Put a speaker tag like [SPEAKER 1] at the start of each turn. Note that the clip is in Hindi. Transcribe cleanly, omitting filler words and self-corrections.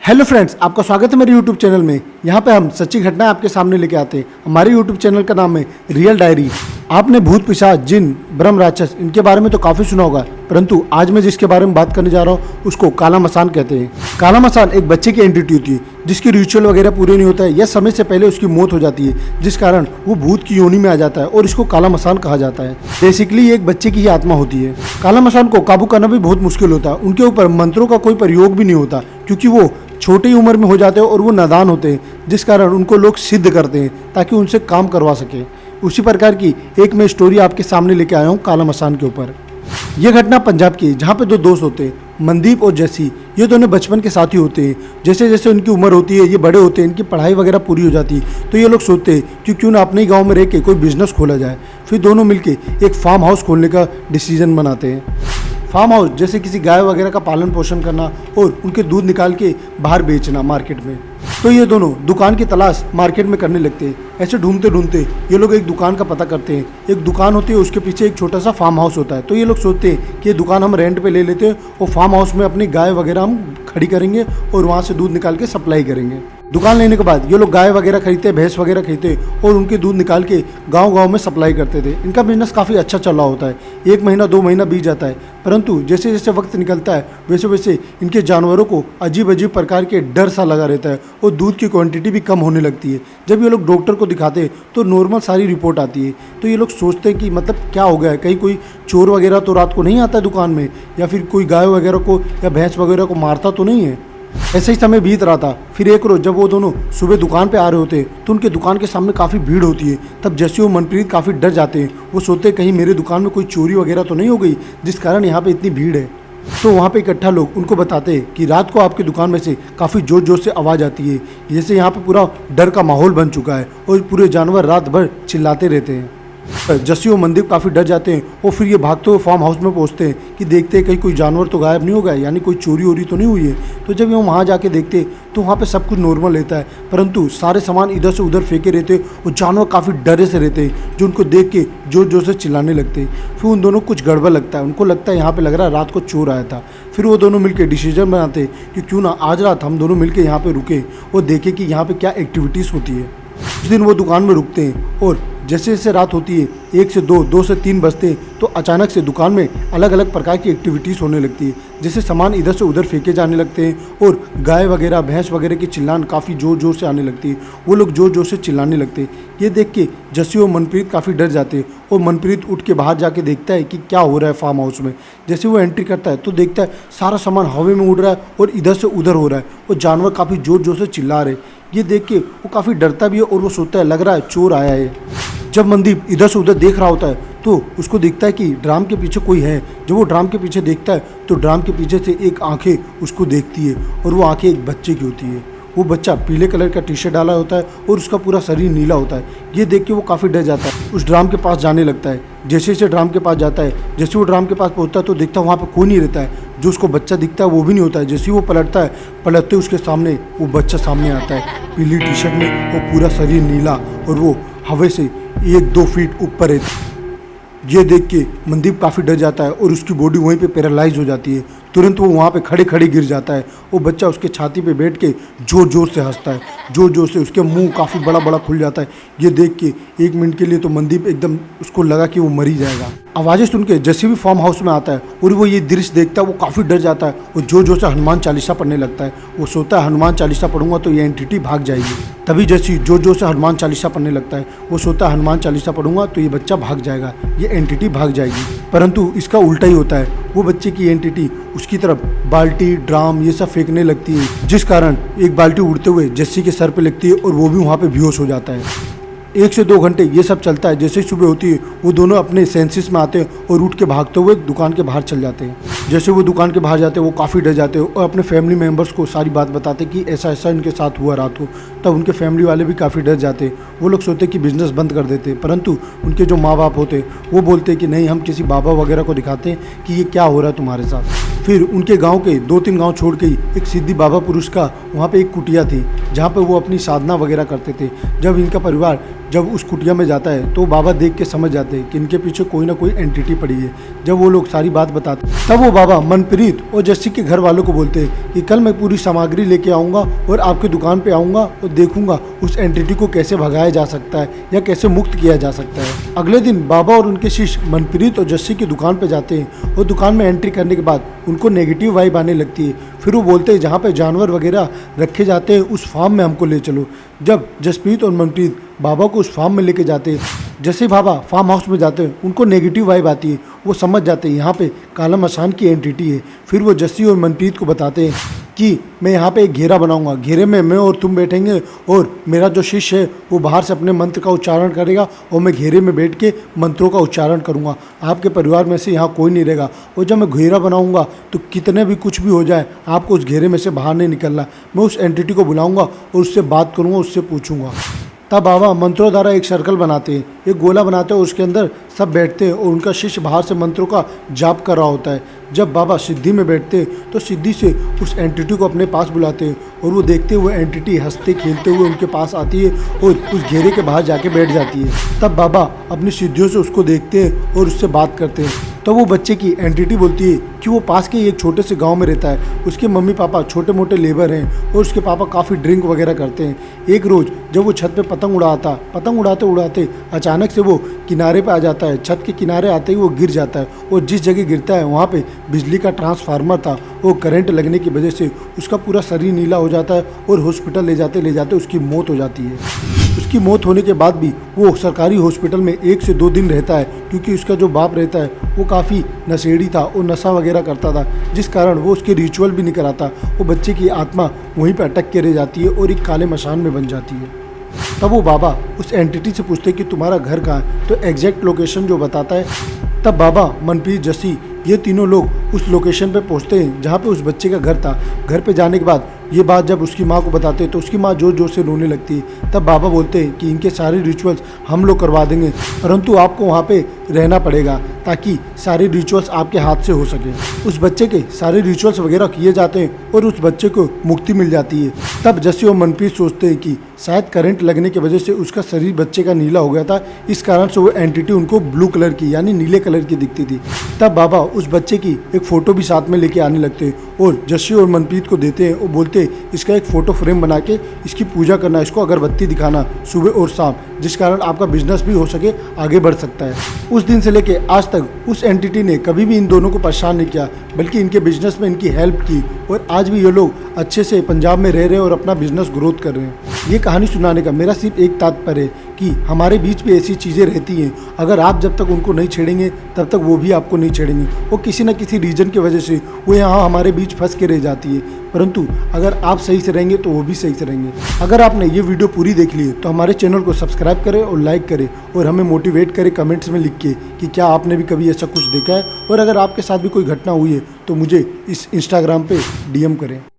[SPEAKER 1] हेलो फ्रेंड्स, आपका स्वागत है मेरे यूट्यूब चैनल में। यहाँ पे हम सच्ची घटनाएं आपके सामने लेके आते हैं। हमारे यूट्यूब चैनल का नाम है रियल डायरी। आपने भूत पिशाच, जिन, ब्रह्म, राक्षस इनके बारे में तो काफ़ी सुना होगा, परंतु आज मैं जिसके बारे में बात करने जा रहा हूँ उसको काला मसान कहते हैं। काला मसान एक बच्चे की एंटिटी होती है जिसकी रिचुअल वगैरह पूरे नहीं होता है या समय से पहले उसकी मौत हो जाती है, जिस कारण वो भूत की योनि में आ जाता है और इसको काला मसान कहा जाता है। बेसिकली ये एक बच्चे की ही आत्मा होती है। काला मसान को काबू करना भी बहुत मुश्किल होता है। उनके ऊपर मंत्रों का कोई प्रयोग भी नहीं होता क्योंकि वो छोटी उम्र में हो जाते हैं और वो नादान होते हैं, जिस कारण उनको लोग सिद्ध करते हैं ताकि उनसे काम करवा सके। उसी प्रकार की एक मैं स्टोरी आपके सामने लेके आया हूँ काला मसान के ऊपर। यह घटना पंजाब की है, जहाँ पे दो दोस्त होते हैं, मनदीप और जैसी। ये दोनों बचपन के साथी होते हैं। जैसे जैसे उनकी उम्र होती है, ये बड़े होते हैं, इनकी पढ़ाई वगैरह पूरी हो जाती है, तो ये लोग सोचते हैं कि क्यों ना अपने ही गाँव में रह के कोई बिजनेस खोला जाए। फिर दोनों मिलके एक फार्म हाउस खोलने का डिसीजन बनाते हैं। फार्म हाउस जैसे किसी गाय वगैरह का पालन पोषण करना और उनके दूध निकाल के बाहर बेचना मार्केट में। तो ये दोनों दुकान की तलाश मार्केट में करने लगते हैं। ऐसे ढूंढते ढूंढते ये लोग एक दुकान का पता करते हैं। एक दुकान होती है, उसके पीछे एक छोटा सा फार्म हाउस होता है। तो ये लोग सोचते हैं कि ये दुकान हम रेंट पे ले लेते हैं और फार्म हाउस में अपनी गाय वगैरह हम खड़ी करेंगे और वहाँ से दूध निकाल के सप्लाई करेंगे। दुकान लेने के बाद ये लोग गाय वगैरह खरीदते, भैंस वगैरह खरीदते और उनके दूध निकाल के गांव-गांव में सप्लाई करते थे। इनका बिजनेस काफ़ी अच्छा चल रहा होता है। 1 महीना 2 महीना बीत जाता है, परंतु जैसे जैसे वक्त निकलता है वैसे वैसे इनके जानवरों को अजीब अजीब प्रकार के डर सा लगा रहता है और दूध की क्वांटिटी भी कम होने लगती है। जब ये लोग डॉक्टर को दिखाते तो नॉर्मल सारी रिपोर्ट आती है। तो ये लोग सोचते हैं कि मतलब क्या हो गया है, कहीं कोई चोर वगैरह तो रात को नहीं आता है दुकान में, या फिर कोई गाय वगैरह को या भैंस वगैरह को मारता तो नहीं है। ऐसे ही समय बीत रहा था। फिर एक रोज जब वो दोनों सुबह दुकान पे आ रहे होते तो उनके दुकान के सामने काफ़ी भीड़ होती है। तब जैसे वो मनप्रीत काफ़ी डर जाते हैं। वो सोचते कहीं मेरे दुकान में कोई चोरी वगैरह तो नहीं हो गई जिस कारण यहाँ पे इतनी भीड़ है। तो वहाँ पे इकट्ठा लोग उनको बताते हैं कि रात को आपकी दुकान में से काफ़ी जोर जोर से आवाज़ आती है, जैसे यहाँ पे पूरा डर का माहौल बन चुका है और पूरे जानवर रात भर चिल्लाते रहते हैं। जस्सी और मनदीप काफ़ी डर जाते हैं और फिर ये भागते हुए फार्म हाउस में पहुंचते हैं कि देखते हैं कहीं कोई जानवर तो गायब नहीं हो गया, यानी कोई चोरी वोरी तो नहीं हुई है। तो जब ये वहाँ जाके देखते तो वहाँ पे सब कुछ नॉर्मल रहता है, परंतु सारे सामान इधर से उधर फेंके रहते और जानवर काफ़ी डरे से रहते हैं, जो उनको देख के जोर जोर से चिल्लाने लगते हैं। फिर उन दोनों कुछ गड़बड़ लगता है, उनको लगता है यहाँ पर लग रहा है रात को चोर आया था। फिर वो दोनों मिलकर डिसीजन बनाते कि क्यों ना आज रात हम दोनों मिलकर यहाँ पर रुके और देखें कि यहाँ पर क्या एक्टिविटीज़ होती है। उस दिन वो दुकान में रुकते हैं और जैसे जैसे रात होती है 1 से 2, 2 से 3 बजते हैं तो अचानक से दुकान में अलग अलग प्रकार की एक्टिविटीज़ होने लगती है। जैसे सामान इधर से उधर फेंके जाने लगते हैं और गाय वगैरह भैंस वगैरह की चिल्लान काफ़ी ज़ोर ज़ोर से आने लगती है। वो लोग ज़ोर ज़ोर से चिल्लाने लगते हैं। ये देख के जस्सी और मनप्रीत काफ़ी डर जाते हैं और मनप्रीत उठ के बाहर जाके देखता है कि क्या हो रहा है फार्म हाउस में। जैसे वो एंट्री करता है तो देखता है सारा सामान हवा में उड़ रहा है और इधर से उधर हो रहा है और जानवर काफ़ी ज़ोर ज़ोर से चिल्ला रहे। ये देख के वो काफ़ी डरता भी है और वो सोचता है लग रहा है चोर आया है। जब मनदीप इधर से उधर देख रहा होता है तो उसको दिखता है कि ड्राम के पीछे कोई है। जब वो ड्राम के पीछे देखता है तो ड्राम के पीछे से एक आंखें उसको देखती है और वो आंखें एक बच्चे की होती है। वो बच्चा पीले कलर का टी शर्ट डाला होता है और उसका पूरा शरीर नीला होता है। ये देख के वो काफ़ी डर जाता है, उस ड्राम के पास जाने लगता है। जैसे जैसे ड्राम के पास जाता है, जैसे वो ड्राम के पास पहुंचता है तो देखता है वहाँ पर कोई नहीं रहता है। जो उसको बच्चा दिखता है वो भी नहीं होता है। जैसे वो पलटता है, पलटते उसके सामने वो बच्चा सामने आता है पीली टी शर्ट में और पूरा शरीर नीला, और वो हवा से 1-2 फीट ऊपर है। ये देख के मनदीप काफ़ी डर जाता है और उसकी बॉडी वहीं पे पैरालाइज हो जाती है। तुरंत वो वहाँ पे खड़े खड़े गिर जाता है। वो बच्चा उसके छाती पे बैठ के जोर जोर से हंसता है, जोर जोर से उसके मुंह काफ़ी बड़ा बड़ा खुल जाता है। ये देख के 1 मिनट के लिए तो मनदीप एकदम उसको लगा कि वो मर ही जाएगा। आवाज़ें सुन के जैसे भी फार्म हाउस में आता है और वो ये दृश्य देखता है वो काफ़ी डर जाता है और जोर जोर से हनुमान चालीसा पढ़ने लगता है। वो सोचता है हनुमान चालीसा पढ़ूंगा तो ये एंटिटी भाग जाएगी। तभी जैसे जोर जोर से हनुमान चालीसा पढ़ने लगता है, वो सोचता है हनुमान चालीसा पढ़ूंगा तो ये बच्चा भाग जाएगा, ये एंटिटी भाग जाएगी। परंतु इसका उल्टा ही होता है। वो बच्चे की एंटिटी उसकी तरफ बाल्टी, ड्राम ये सब फेंकने लगती है, जिस कारण एक बाल्टी उड़ते हुए जस्सी के सर पे लगती है और वो भी वहाँ पे बेहोश हो जाता है। 1 से 2 घंटे ये सब चलता है। जैसे ही सुबह होती है वो दोनों अपने सेंसेस में आते हैं और उठ के भागते हुए दुकान के बाहर चल जाते हैं। जैसे वो दुकान के बाहर जाते हैं वो काफ़ी डर जाते हैं और अपने फैमिली मेम्बर्स को सारी बात बताते कि ऐसा ऐसा इनके साथ हुआ रात को। तब उनके फैमिली वाले भी काफ़ी डर जाते हैं। वो लोग सोचते कि बिज़नेस बंद कर देते, परंतु उनके जो माँ बाप होते वो बोलते कि नहीं, हम किसी बाबा वगैरह को दिखाते हैं कि ये क्या हो रहा है तुम्हारे साथ। फिर उनके गांव के 2-3 गांव छोड़ के ही एक सिद्धि बाबा पुरुष का वहाँ पे एक कुटिया थी जहाँ पे वो अपनी साधना वगैरह करते थे। जब इनका परिवार जब उस कुटिया में जाता है तो बाबा देख के समझ जाते हैं कि इनके पीछे कोई ना कोई एंटिटी पड़ी है। जब वो लोग सारी बात बताते तब वो बाबा मनप्रीत और जस्सी के घर वालों को बोलते हैं कि कल मैं पूरी सामग्री लेके आऊँगा और आपकी दुकान पे आऊँगा और देखूंगा उस एंटिटी को कैसे भगाया जा सकता है या कैसे मुक्त किया जा सकता है। अगले दिन बाबा और उनके शिष्य मनप्रीत और जस्सी की दुकान पे जाते हैं और दुकान में एंट्री करने के बाद उनको नेगेटिव वाइब आने लगती है। फिर वो बोलते हैं जहाँ पे जानवर वगैरह रखे जाते हैं उस फार्म में हमको ले चलो। जब जसप्रीत और मनप्रीत बाबा को उस फार्म में लेके जाते हैं, जैसे बाबा फार्म हाउस में जाते हैं उनको नेगेटिव वाइब आती है। वो समझ जाते हैं यहाँ पे काला मसान की एंटिटी है। फिर वो जस्सी और मनप्रीत को बताते हैं कि मैं यहाँ पे एक घेरा बनाऊंगा, घेरे में मैं और तुम बैठेंगे और मेरा जो शिष्य है वो बाहर से अपने मंत्र का उच्चारण करेगा और मैं घेरे में बैठ के मंत्रों का उच्चारण करूँगा। आपके परिवार में से यहाँ कोई नहीं रहेगा और जब मैं घेरा बनाऊँगा तो कितने भी कुछ भी हो जाए आपको उस घेरे में से बाहर नहीं निकलना। मैं उस एंटिटी को बुलाऊँगा और उससे बात करूँगा, उससे पूछूँगा। तब बाबा मंत्रों द्वारा एक सर्कल बनाते हैं, एक गोला बनाते हैं और उसके अंदर सब बैठते हैं और उनका शिष्य बाहर से मंत्रों का जाप कर रहा होता है। जब बाबा सिद्धि में बैठते हैं तो सिद्धि से उस एंटिटी को अपने पास बुलाते हैं और वो देखते हुए एंटिटी हंसते खेलते हुए उनके पास आती है और उस घेरे के बाहर जाके बैठ जाती है। तब बाबा अपनी सिद्धियों से उसको देखते हैं और उससे बात करते हैं। तो वो बच्चे की एंटिटी बोलती है कि वो पास के एक छोटे से गांव में रहता है। उसके मम्मी पापा छोटे मोटे लेबर हैं और उसके पापा काफ़ी ड्रिंक वगैरह करते हैं। एक रोज़ जब वो छत पे पतंग उड़ाते उड़ाते अचानक से वो किनारे पे आ जाता है। छत के किनारे आते ही वो गिर जाता है और जिस जगह गिरता है वहाँ पे बिजली का ट्रांसफार्मर था। वो करंट लगने की वजह से उसका पूरा शरीर नीला हो जाता है और हॉस्पिटल ले जाते उसकी मौत हो जाती है। उसकी मौत होने के बाद भी वो सरकारी हॉस्पिटल में 1 से 2 दिन रहता है क्योंकि उसका जो बाप रहता है वो काफ़ी नशेड़ी था और नशा वगैरह करता था, जिस कारण वो उसके रिचुअल भी नहीं कराता। वो बच्चे की आत्मा वहीं पर अटक के रह जाती है और एक काले मशान में बन जाती है। तब वो बाबा उस एंटिटी से पूछते कि तुम्हारा घर कहाँ है, तो एग्जैक्ट लोकेशन जो बताता है। तब बाबा मनप्रीत जस्सी ये तीनों लोग उस लोकेशन पे पहुंचते हैं जहाँ पे उस बच्चे का घर था। घर पे जाने के बाद ये बात जब उसकी माँ को बताते हैं तो उसकी माँ जोर जोर से रोने लगती है। तब बाबा बोलते हैं कि इनके सारे रिचुअल्स हम लोग करवा देंगे, परंतु आपको वहाँ पे रहना पड़ेगा ताकि सारे रिचुअल्स आपके हाथ से हो सके। उस बच्चे के सारे रिचुअल्स वगैरह किए जाते हैं और उस बच्चे को मुक्ति मिल जाती है। तब जस्सी और मनप्रीत सोचते हैं कि शायद करंट लगने की वजह से उसका शरीर बच्चे का नीला हो गया था, इस कारण से वो एंटिटी उनको ब्लू कलर की यानी नीले कलर की दिखती थी। तब बाबा उस बच्चे की एक फ़ोटो भी साथ में लेके आने लगते हैं और जस्सी और मनप्रीत को देते हैं और बोलते हैं इसका एक फ़ोटो फ्रेम बना के इसकी पूजा करना, इसको अगरबत्ती दिखाना सुबह और शाम, जिस कारण आपका बिजनेस भी हो सके, आगे बढ़ सकता है। उस दिन से लेके आज तक उस एंटिटी ने कभी भी इन दोनों को परेशान नहीं किया, बल्कि इनके बिजनेस में इनकी हेल्प की और आज भी ये लोग अच्छे से पंजाब में रह रहे हैं और अपना बिजनेस ग्रोथ कर रहे हैं। ये कहानी सुनाने का मेरा सिर्फ एक तात्पर्य है कि हमारे बीच भी ऐसी चीज़ें रहती हैं, अगर आप जब तक उनको नहीं छेड़ेंगे तब तक वो भी आपको नहीं छेड़ेंगे। वो किसी न किसी रीजन की वजह से वो यहाँ हमारे बीच फंस के रह जाती है, परंतु अगर आप सही से रहेंगे तो वो भी सही से रहेंगे। अगर आपने ये वीडियो पूरी देख ली है तो हमारे चैनल को सब्सक्राइब करें और लाइक करें और हमें मोटिवेट करें कमेंट्स में लिख के कि क्या आपने भी कभी ऐसा कुछ देखा है, और अगर आपके साथ भी कोई घटना हुई है तो मुझे इस इंस्टाग्राम पे DM करें।